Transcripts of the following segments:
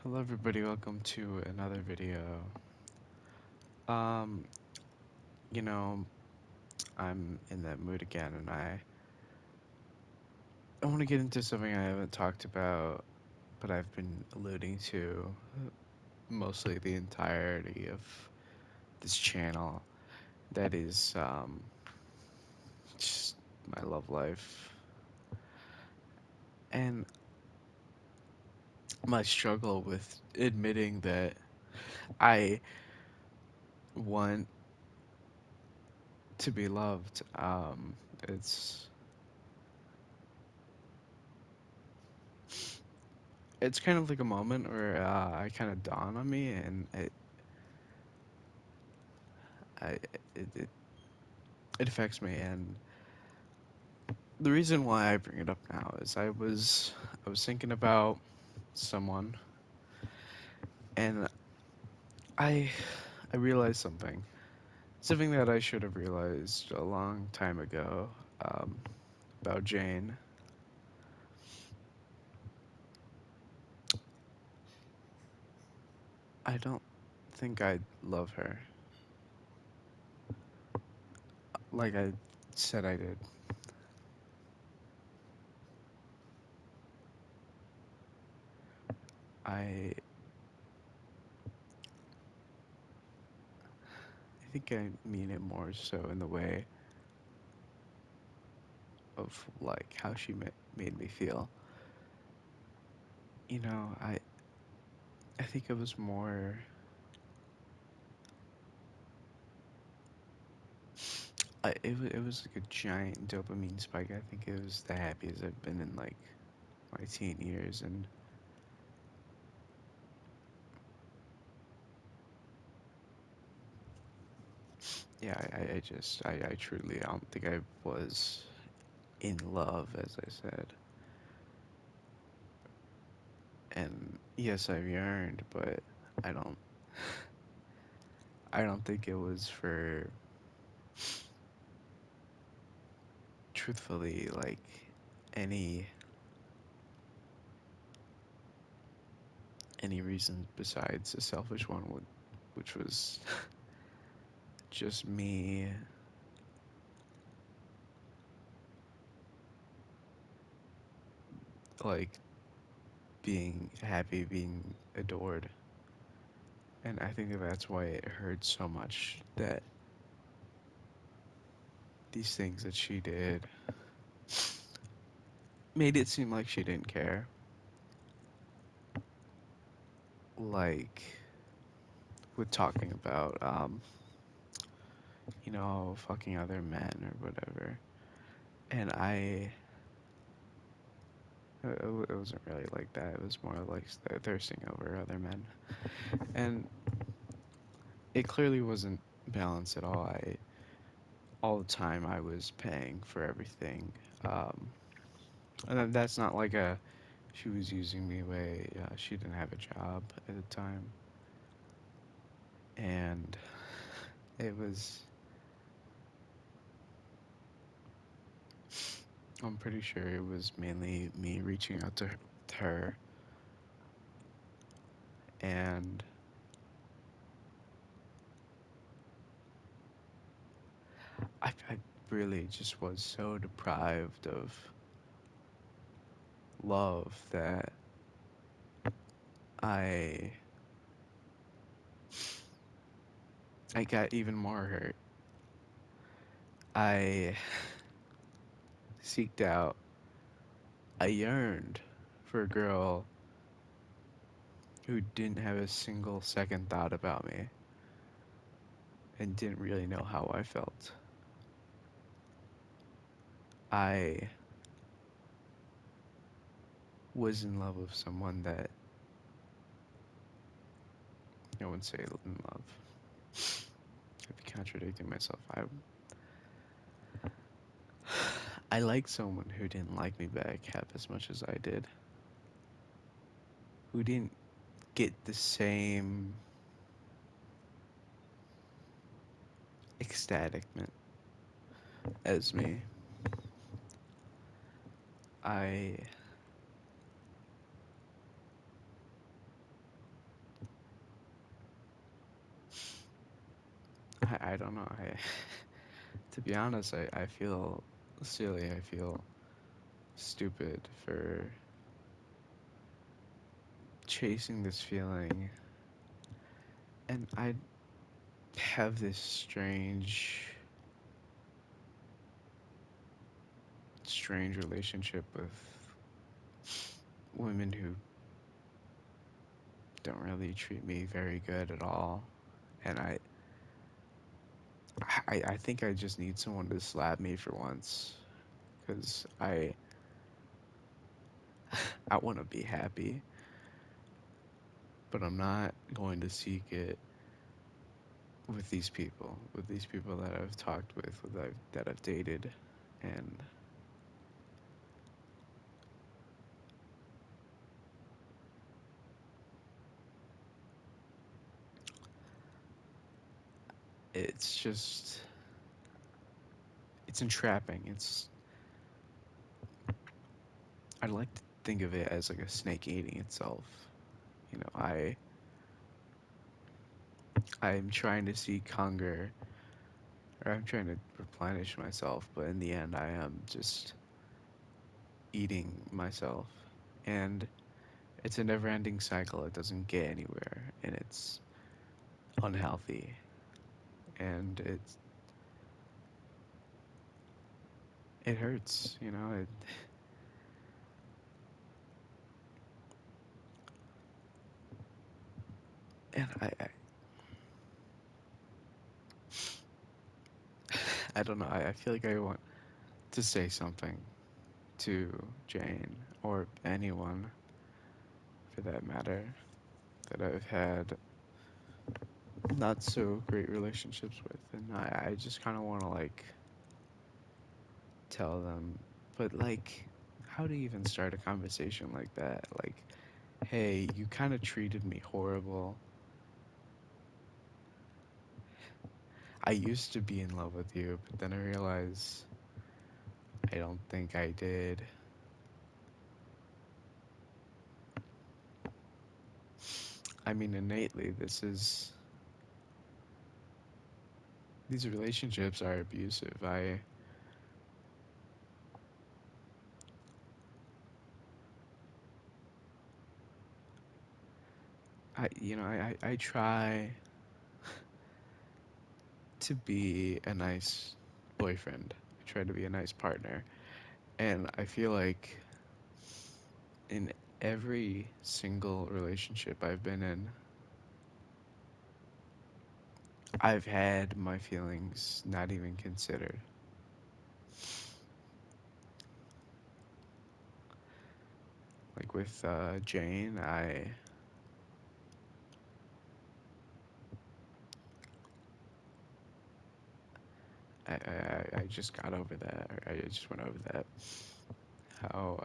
Hello everybody, welcome to another video. Um, you know, I'm in that mood again and I want to get into something I haven't talked about, but I've been alluding to mostly the entirety of this channel. That is just my love life and my struggle with admitting that I want to be loved. It's it's kind of like a moment where I kind of dawn on me, and I it, it it affects me. And the reason why I bring it up now is I was thinking about someone, and I I realized something that I should have realized a long time ago, um, about Jane. I don't think I love her like I said I did. I think I mean it more so in the way of like how she made me feel. You know, I think it was more. It was like a giant dopamine spike. I think it was the happiest I've been in like my teen years, and yeah, I truly I don't think I was in love, as I said. And yes, I've yearned, but I don't I don't think it was for, truthfully, like any any reason besides a selfish one, which was just me, like, being happy, being adored. And I think that that's why it hurt so much that these things that she did made it seem like she didn't care. Like, with talking about, fucking other men or whatever. And it wasn't really like that. It was more like thirsting over other men. And it clearly wasn't balanced at all. All the time I was paying for everything. Um, and that's not like she was using me way. She didn't have a job at the time, and it was. I'm pretty sure it was mainly me reaching out to her, and I really just was so deprived of love that I I got even more hurt. I seeked out. I yearned for a girl who didn't have a single second thought about me and didn't really know how I felt. I was in love with someone that I wouldn't say in love. I'd be contradicting myself. I liked someone who didn't like me back half as much as I did, who didn't get the same ecstaticment as me. I I don't know. To be honest, I feel silly. I feel stupid for chasing this feeling. And I have this strange relationship with women who don't really treat me very good at all. And I think I just need someone to slap me for once. Because I want to be happy, but I'm not going to seek it with these people that I've talked that I've dated, and it's just it's entrapping. I like to think of it as like a snake eating itself. You know, I'm trying to seek hunger, or I'm trying to replenish myself, but in the end, I am just eating myself, and it's a never-ending cycle. It doesn't get anywhere, and it's unhealthy, and it hurts. You know, and I don't know. I feel like I want to say something to Jane or anyone for that matter that I've had not so great relationships with, and I just kind of want to like tell them, but like, how to even start a conversation like that? Like, hey, you kind of treated me horrible. I used to be in love with you, but then I realized I don't think I did. I mean, innately, these relationships are abusive. I try to be a nice boyfriend. I try to be a nice partner. And I feel like in every single relationship I've been in, I've had my feelings not even considered. Like with Jane, I just got over that. I just went over that. How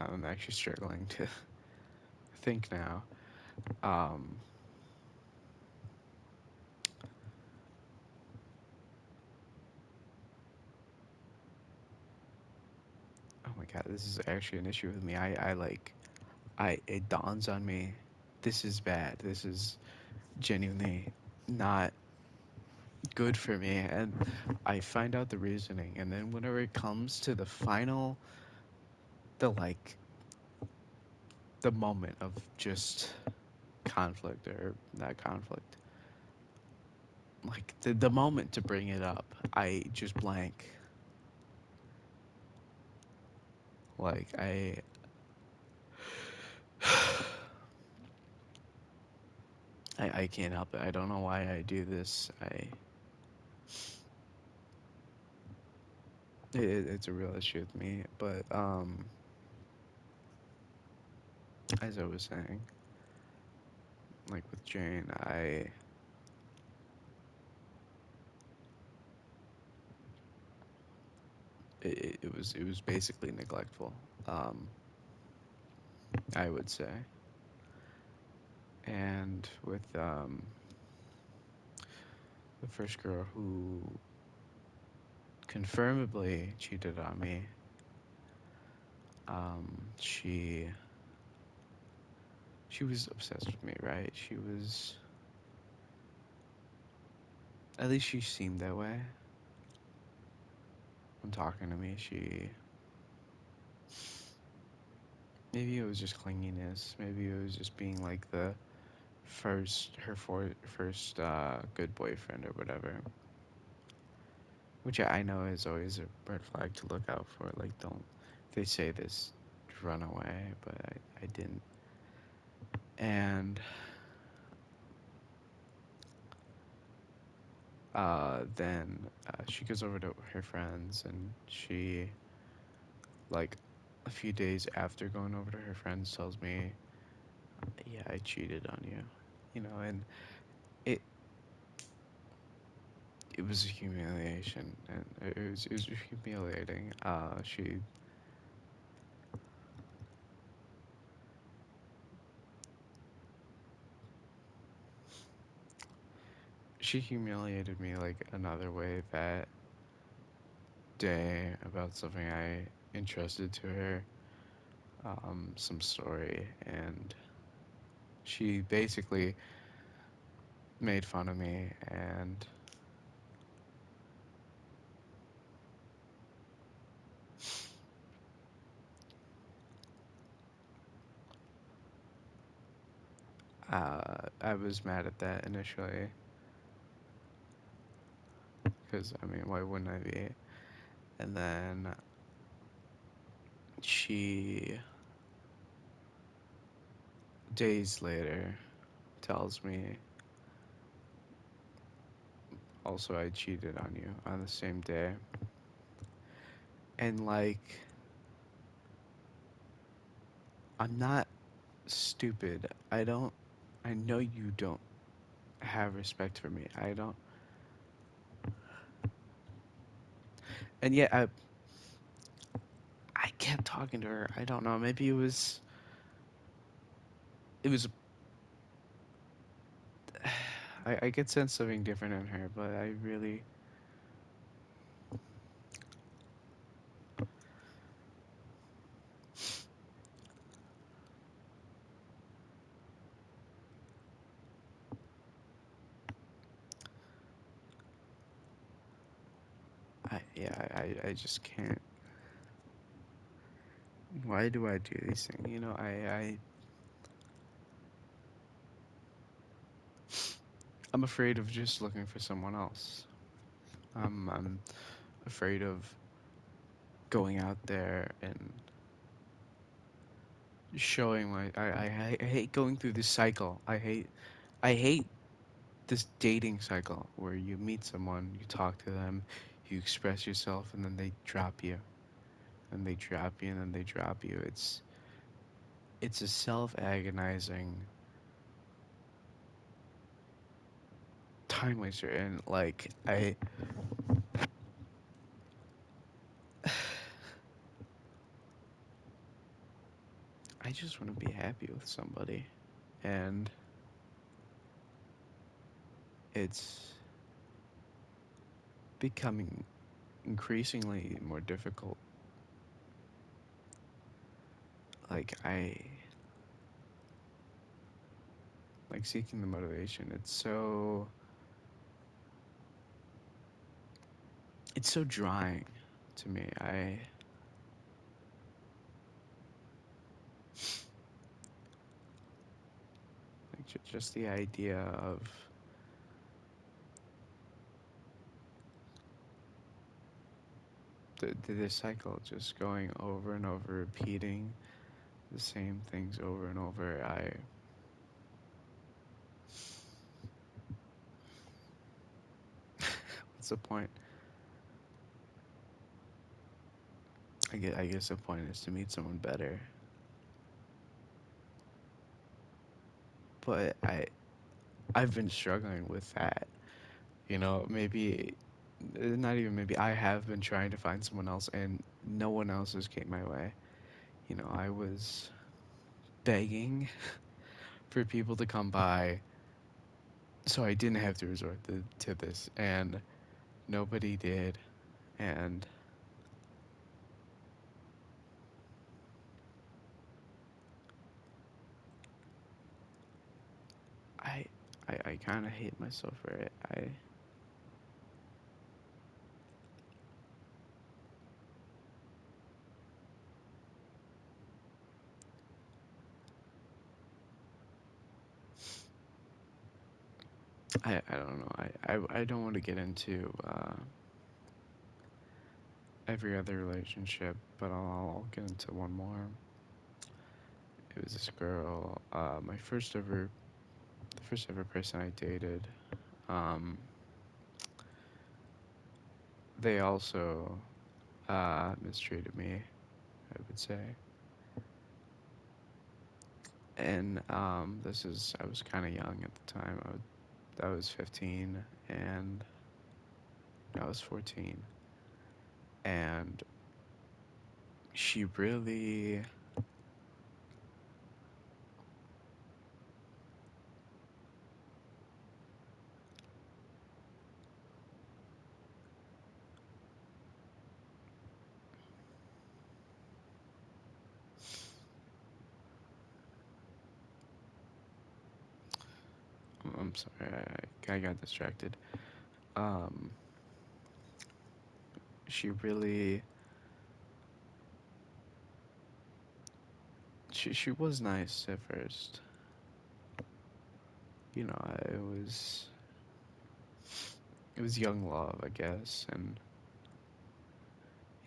I'm actually struggling to think now. Um, oh my God, this is actually an issue with me. It dawns on me, this is bad. This is genuinely not good for me. And I find out the reasoning. And then whenever it comes to the like, the moment of just conflict or not conflict, like the moment to bring it up, I just blank. Like, I can't help it. I don't know why I do this. It's a real issue with me. But as I was saying, like with Jane, it was basically neglectful. Um, I would say. And with the first girl who confirmably cheated on me, she she was obsessed with me, right? She was, at least she seemed that way when talking to me. Maybe it was just clinginess. Maybe it was just being like the first good boyfriend or whatever. Which I know is always a red flag to look out for. Like, don't, they say this, run away, but I didn't. And then she goes over to her friends, and she, like, a few days after going over to her friends, tells me, "Yeah, I cheated on you," and it it was a humiliation, and it was humiliating. She humiliated me like another way that day about something I entrusted to her, some story, and she basically made fun of me, and I was mad at that initially, because I mean, why wouldn't I be? And then she, days later, tells me, also, I cheated on you on the same day. And like, I'm not stupid. I know you don't have respect for me. I don't, and yet I kept talking to her. I don't know. Maybe it was, I could sense something different in her, but yeah, I just can't. Why do I do these things? I'm afraid of just looking for someone else. I'm afraid of going out there and showing I hate going through this cycle. I hate this dating cycle where you meet someone, you talk to them, you express yourself, and then they drop you, and they drop you, and then they drop you. It's a self-agonizing time waster, and like I just want to be happy with somebody, and it's becoming increasingly more difficult. Like like seeking the motivation. It's so drying to me. I like just the idea of the cycle just going over and over, repeating the same things over and over. What's the point? I guess the point is to meet someone better. But I've been struggling with that. Maybe not even maybe I have been trying to find someone else, and no one else has came my way. I was begging for people to come by so I didn't have to resort to this, and nobody did. And I kind of hate myself for it. I don't know. I don't want to get into every other relationship, but I'll get into one more. It was this girl, the first ever person I dated. Um, they also mistreated me, I would say. And I was kind of young at the time. I was 15 and I was 14. And she really, I'm sorry, I got distracted. Um, she really, she was nice at first. You know, it was young love, I guess. And,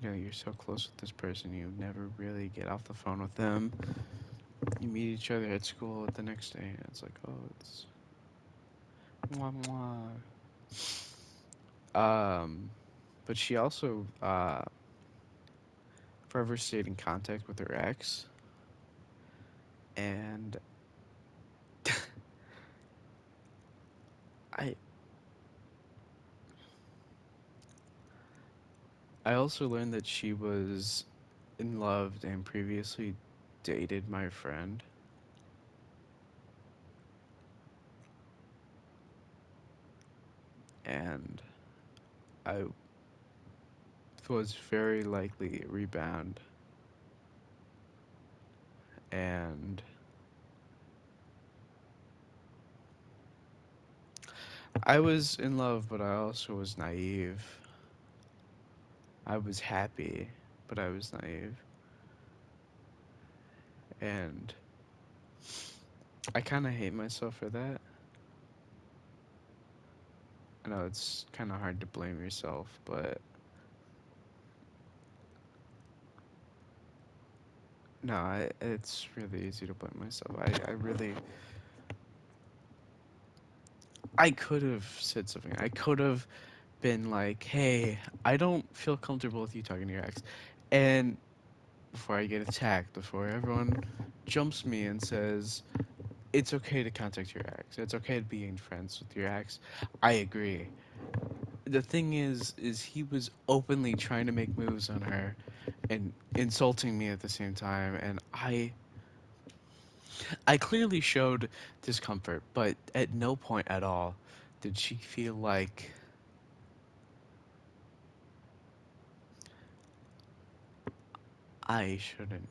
you know, you're so close with this person, you never really get off the phone with them. You meet each other at school the next day, and it's like, oh, it's mwah, mwah. But she also forever stayed in contact with her ex, and I I also learned that she was in love and previously dated my friend, and I was very likely a rebound, and I was in love, but I also was naive. I was happy, but I was naive, and I kind of hate myself for that. I know it's kind of hard to blame yourself, but no, it's really easy to blame myself. I really, I could have said something. I could have been like, hey, I don't feel comfortable with you talking to your ex. And before I get attacked, before everyone jumps me and says, it's okay to contact your ex, it's okay to be friends with your ex, I agree. The thing is he was openly trying to make moves on her and insulting me at the same time, and I clearly showed discomfort, but at no point at all did she feel like I shouldn't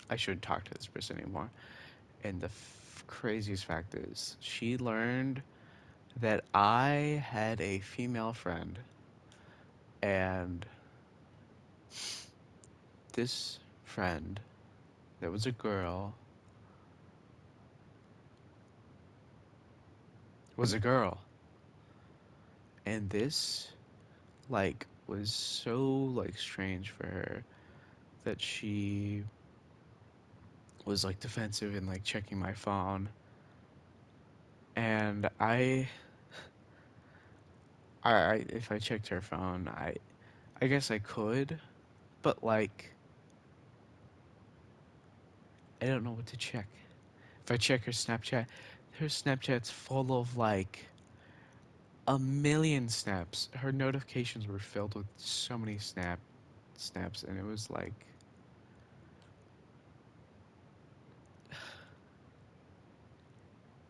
I shouldn't talk to this person anymore. And the craziest fact is, she learned that I had a female friend, and this friend, that was a girl, was a girl. And this, like, was so, like, strange for her that she was, like, defensive and, like, checking my phone. And if I checked her phone, I guess I could, but, like, I don't know what to check. If I check her Snapchat's full of like a million snaps. Her notifications were filled with so many snaps, and it was like,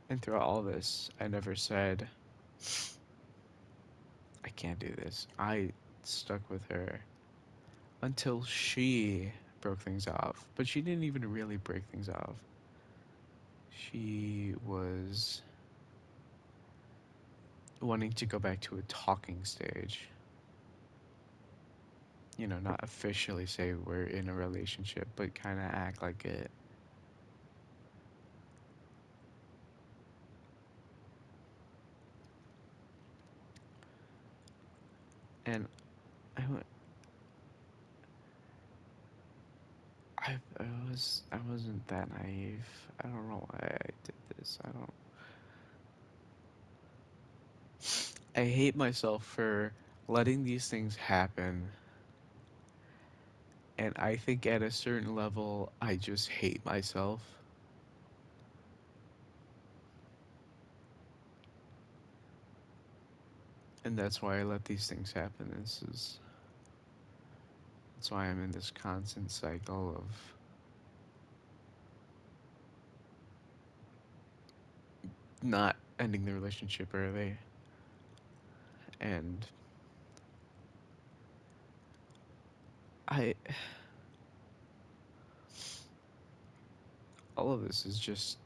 and throughout all this, I never said I can't do this. I stuck with her until she broke things off, but she didn't even really break things off. She was wanting to go back to a talking stage. You know, not officially say we're in a relationship, but kind of act like it. And I, wa- I wasn't that naive. I don't know why I did this. I hate myself for letting these things happen. And I think at a certain level, I just hate myself. And that's why I let these things happen. That's why I'm in this constant cycle of not ending the relationship early. And I, all of this is just,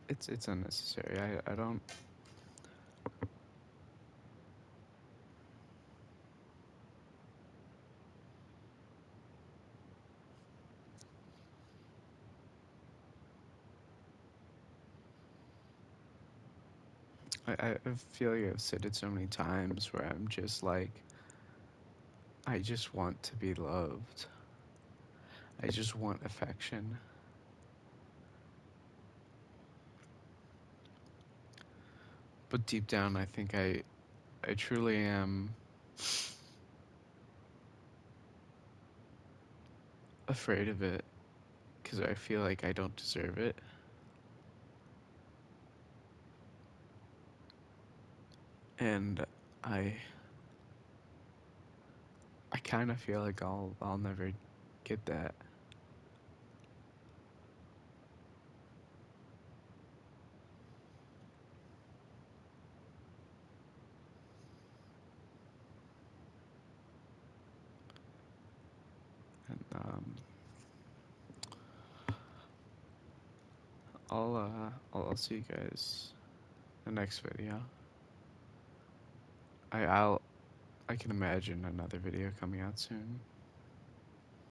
it's unnecessary. I don't, I feel like I've said it so many times where I'm just like, I just want to be loved. I just want affection. But deep down, I think I truly am afraid of it because I feel like I don't deserve it. And I I kind of feel like I'll never get that. And I'll see you guys in the next video. I'll I can imagine another video coming out soon.